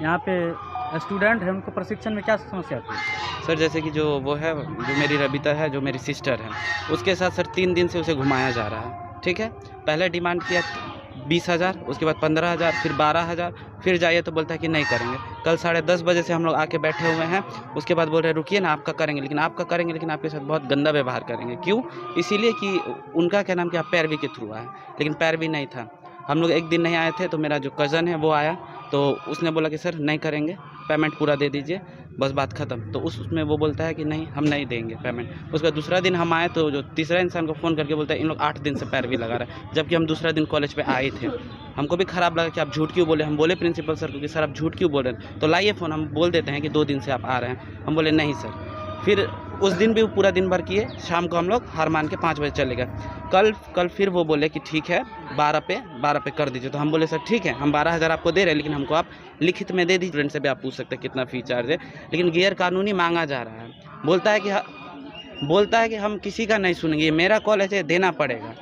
यहाँ पे स्टूडेंट है, उनको प्रशिक्षण में क्या समस्या आती है? सर जैसे कि जो वो है, जो मेरी रबिता है, जो मेरी सिस्टर है, उसके साथ सर 3 दिन से उसे घुमाया जा रहा है। ठीक है, पहले डिमांड किया 20,000, उसके बाद 15,000, फिर 12,000, फिर जाइए तो बोलता है कि नहीं करेंगे। कल 10:30 बजे से हम लोग आके बैठे हुए हैं, उसके बाद बोल रहे हैं रुकिए ना, आपका करेंगे, लेकिन आपके साथ बहुत गंदा व्यवहार करेंगे। क्यों? इसीलिए कि उनका क्या नाम, कि आप पैरवी के थ्रू आए, लेकिन पैरवी नहीं था। हम लोग एक दिन नहीं आए थे, तो मेरा जो कज़न है वो आया, तो उसने बोला कि सर नहीं करेंगे, पेमेंट पूरा दे दीजिए, बस बात ख़त्म। तो उसमें वो बोलता है कि नहीं, हम नहीं देंगे पेमेंट। उसका दूसरा दिन हम आए तो जो तीसरा इंसान को फ़ोन करके बोलता है इन लोग 8 दिन से पैरवी लगा रहा है, जबकि हम दूसरा दिन कॉलेज पे आए थे। हमको भी ख़राब लगा कि आप झूठ क्यों बोले। हम बोले प्रिंसिपल सर को कि सर आप झूठ क्यों बोल रहे हैं, तो लाइए फ़ोन, हम बोल देते हैं कि 2 दिन से आप आ रहे हैं। हम बोले नहीं सर। फिर उस दिन भी पूरा दिन भर किए, शाम को हम लोग हार मान के 5 बजे चले गए। कल फिर वो बोले कि ठीक है 12 पे कर दीजिए। तो हम बोले सर ठीक है, हम 12,000 आपको दे रहे हैं, लेकिन हमको आप लिखित में दे दीजिए। स्टूडेंट से भी आप पूछ सकते हैं कितना फ़ी चार्ज है, लेकिन गैर कानूनी मांगा जा रहा है। बोलता है कि हम किसी का नहीं सुनेंगे, ये मेरा कॉलेज है, देना पड़ेगा।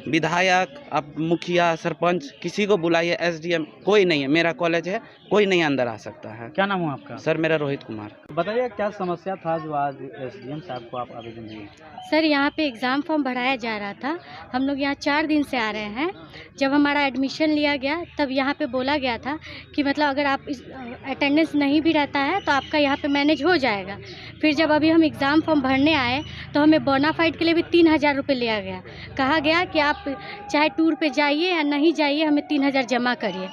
विधायक, अब मुखिया, सरपंच, किसी को बुलाइए, SDM, कोई नहीं है, मेरा कॉलेज है, कोई नहीं अंदर आ सकता है। क्या नाम हुआ आपका? सर मेरा रोहित कुमार। बताइए क्या समस्या था जो आज SDM साहब को आप आवेदन दिए? सर यहाँ पे एग्ज़ाम फॉर्म भराया जा रहा था। हम लोग यहाँ 4 दिन से आ रहे हैं। जब हमारा एडमिशन लिया गया तब यहाँ पे बोला गया था कि मतलब अगर आप इस अटेंडेंस नहीं भी रहता है तो आपका यहाँ पे मैनेज हो जाएगा। फिर जब अभी हम एग्ज़ाम फॉर्म भरने आए तो हमें बोनाफाइड के लिए भी 3,000 रुपये लिया गया। कहा गया कि आप चाहे टूर पे जाइए या नहीं जाइए, हमें 3,000 जमा करिए।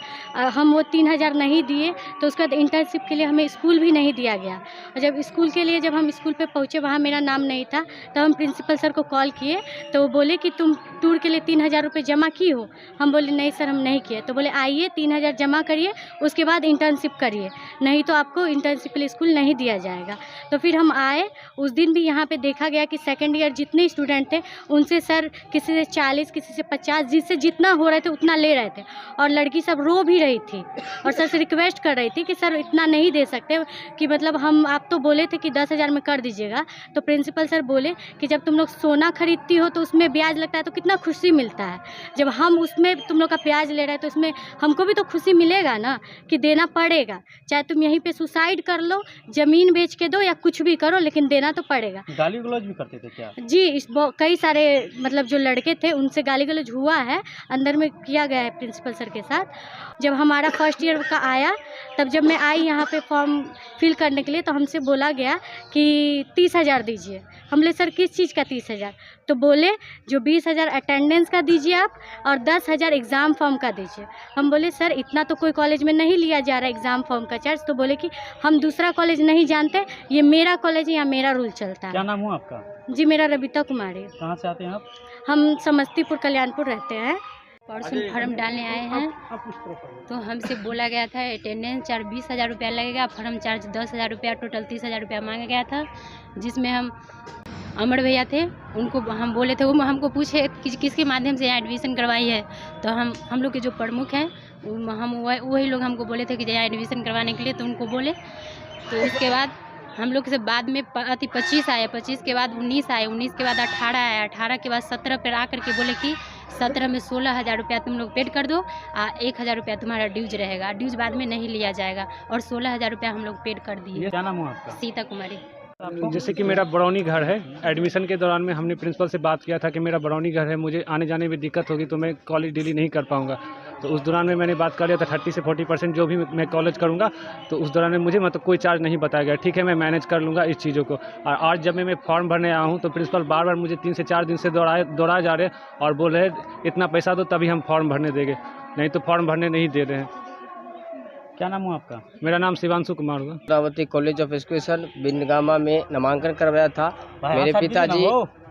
हम वो 3,000 नहीं दिए, तो उसके बाद इंटर्नशिप के लिए हमें स्कूल भी नहीं दिया गया। और जब स्कूल के लिए जब हम स्कूल पे पहुँचे, वहाँ मेरा नाम नहीं था, तो हम प्रिंसिपल सर को कॉल किए तो वो बोले कि तुम टूर के लिए 3,000 रुपये जमा की हो। हम बोले नहीं सर, हम नहीं किए। तो बोले आइए 3,000 जमा करिए, उसके बाद इंटर्नशिप करिए, नहीं तो आपको इंटर्नशिप के लिए स्कूल नहीं दिया जाएगा। तो फिर हम आए, उस दिन भी यहाँ पे देखा गया कि सेकेंड ईयर जितने स्टूडेंट थे उनसे सर किसी से 40, किसी से 50, जिससे जितना हो रहे थे उतना ले रहे थे। और लड़की सब रो भी रही थी और सर से रिक्वेस्ट कर रही थी कि सर इतना नहीं दे सकते, कि मतलब आप तो बोले थे कि 10,000 में कर दीजिएगा। तो प्रिंसिपल सर बोले कि जब तुम लोग सोना खरीदती हो तो उसमें ब्याज लगता है, तो कितना खुशी मिलता है। जब हम उसमें तुम लोग का ब्याज ले रहे हैं तो इसमें हमको भी तो खुशी मिलेगा ना, कि देना पड़ेगा। चाहे तुम यहीं पे सुसाइड कर लो, ज़मीन बेच के दो, या कुछ भी करो, लेकिन देना तो पड़ेगा। गाली गलौज भी करते थे क्या? जी, कई सारे मतलब जो लड़के थे उनसे गाली गलौज हुआ है, अंदर में किया गया है प्रिंसिपल सर के साथ। जब हमारा फर्स्ट ईयर का आया, तब जब मैं आई यहाँ पे फॉर्म फिल करने के लिए, तो हमसे बोला गया कि 30,000 दीजिए। हम बोले सर किस चीज़ का 30,000? तो बोले जो 20,000 अटेंडेंस का दीजिए आप, और 10,000 एग्ज़ाम फॉर्म का दीजिए। हम बोले सर इतना तो कोई कॉलेज में नहीं लिया जा रहा है एग्ज़ाम फॉर्म का चार्ज। तो बोले कि हम दूसरा कॉलेज नहीं जानते, ये मेरा कॉलेज है, यहाँ मेरा रूल चलता है। क्या नाम हुआ आपका? जी, मेरा रबिता कुमारी। कहाँ से आते हैं आप? हम समस्तीपुर कल्याणपुर रहते हैं। परसों फॉर्म डालने आए हैं, तो हमसे बोला गया था अटेंडेंस चार्ज 20,000 रुपया लगेगा, फॉर्म चार्ज 10,000 रुपया, टोटल 30,000 रुपया मांगा गया था। जिसमें हम अमर भैया थे, उनको हम बोले थे, वो हमको पूछे किसके माध्यम से यहाँ एडमिशन करवाई है। तो हम लोग के जो प्रमुख हैं, हम वही लोग हमको बोले थे कि यहाँ एडमिशन करवाने के लिए, तो उनको बोले। तो उसके बाद हम लोग से बाद में 25 आए, 25 के बाद 19 आए, 19 के बाद 18 आए, 18 के बाद 17 पर आकर के बोले कि 17 में 16,000 रुपया तुम लोग पेड कर दो, 1,000 रुपया तुम्हारा ड्यूज रहेगा, ड्यूज बाद में नहीं लिया जाएगा। और 16,000 रुपया हम लोग पेड कर दिए। क्या नाम हुआ आपका? सीता कुमारी। जैसे कि मेरा बरौनी घर है, एडमिशन के दौरान में हमने प्रिंसिपल से बात किया था कि मेरा बरौनी घर है, मुझे आने जाने में दिक्कत होगी, तो मैं कॉलेज डेली नहीं कर पाऊंगा। तो उस दौरान में मैंने बात कर लिया था 30 से 40% जो भी मैं कॉलेज करूंगा, तो उस दौरान में मुझे मतलब कोई चार्ज नहीं बताया गया। ठीक है, मैं मैनेज कर लूँगा इस चीज़ों को। और आज जब मैं फॉर्म भरने आया हूँ, तो प्रिंसिपल बार बार मुझे 3 से 4 दिन से दौड़ाए जा रहे और बोल रहे इतना पैसा दो तभी हम फॉर्म भरने देंगे, नहीं तो फॉर्म भरने नहीं दे रहे हैं। क्या नाम हुआ आपका? मेरा नाम शिवांशु कुमार हुआ। अमरावती कॉलेज ऑफ एजुकेशन बिनगामा में नामांकन करवाया था। मेरे पिताजी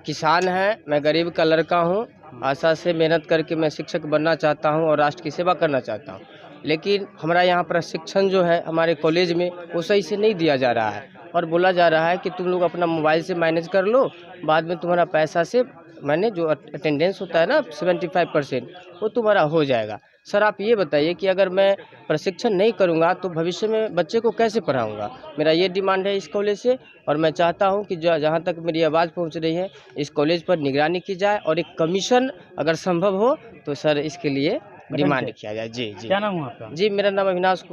किसान हैं, मैं गरीब का लड़का हूं। आशा से मेहनत करके मैं शिक्षक बनना चाहता हूं और राष्ट्र की सेवा करना चाहता हूं, लेकिन हमारा यहाँ प्रशिक्षण जो है हमारे कॉलेज में वो सही से नहीं दिया जा रहा है। और बोला जा रहा है कि तुम लोग अपना मोबाइल से मैनेज कर लो, बाद में तुम्हारा पैसा से मैंने जो अटेंडेंस होता है ना 75% वो तुम्हारा हो जाएगा। सर आप ये बताइए कि अगर मैं प्रशिक्षण नहीं करूंगा तो भविष्य में बच्चे को कैसे पढ़ाऊंगा? मेरा ये डिमांड है इस कॉलेज से, और मैं चाहता हूं कि जहां तक मेरी आवाज़ पहुंच रही है, इस कॉलेज पर निगरानी की जाए और एक कमीशन अगर संभव हो तो सर इसके लिए डिमांड किया जाए। जी जी। क्या नाम हुआ आपका? जी, मेरा नाम अविनाश कुमार।